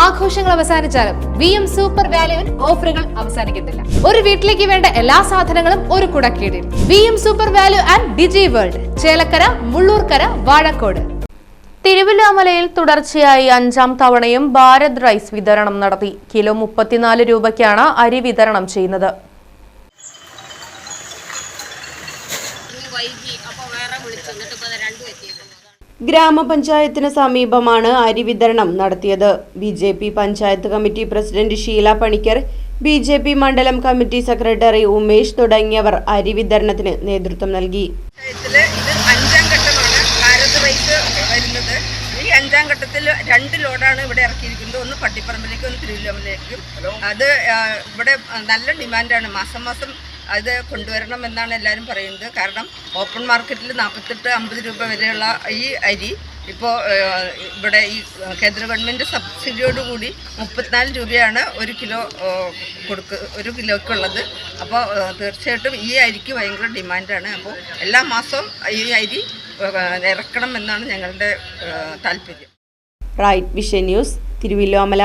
ആഘോഷങ്ങൾ അവസാനിച്ചാലും VM super വാല്യുവിൽ ഓഫറുകൾ അവസാനിക്കുന്നില്ല. ഒരു വീട്ടിലേക്ക് വേണ്ട എല്ലാ സാധനങ്ങളും ഒരു കുടക്കീഴിൽ. VM super value and digi world, Chelakkara, Mullurkara, Vazhakode. തിരുവല്ലാമലയിൽ തുടർച്ചയായി 5ാം തവണയും ഭാരത് റൈസ് വിതരണം നടത്തി. കിലോ 34 രൂപയ്ക്കാണ് അരി വിതരണം ചെയ്യുന്നത്. ഗ്രാമപഞ്ചായത്തിന് സമീപമാണ് അരി വിതരണം നടത്തിയത്. BJP panchayat committee president Sheela Panicker, BJP മണ്ഡലം കമ്മിറ്റി സെക്രട്ടറി ഉമേഷ് തുടങ്ങിയവർ അരി വിതരണത്തിന് നേതൃത്വം നൽകി. ഇത് 5ാം ഘട്ടമാണ് ഭാരത് റൈസ് വരുന്നത്. ഈ 5ാം ഘട്ടത്തിൽ 2 ലോഡാണ് ഇവിടെ ഇറക്കിയിരിക്കുന്നത്. ഒന്ന് പട്ടിപ്പറമ്പിലേക്കും ഒന്ന് തിരുവല്ലാമലയിലേക്കും. അത് ഇവിടെ നല്ല ഡിമാൻഡാണ്. മാസം മാസം അത് കൊണ്ടുവരണം എന്നാണ് എല്ലാവരും പറയുന്നത്. കാരണം ഓപ്പൺ മാർക്കറ്റിൽ 48-50 രൂപ വരെയുള്ള ഈ അരി ഇപ്പോൾ ഇവിടെ ഈ കേന്ദ്ര ഗവൺമെൻറ് സബ്സിഡിയോടുകൂടി 34 രൂപയാണ് ഒരു കിലോയ്ക്കുള്ളത്. അപ്പോൾ തീർച്ചയായിട്ടും ഈ അരിക്ക് ഭയങ്കര ഡിമാൻഡാണ്. അപ്പോൾ എല്ലാ മാസവും ഈ അരി ഇറക്കണം എന്നാണ് ഞങ്ങളുടെ താല്പര്യം. Right vision news, Thiruvallamala.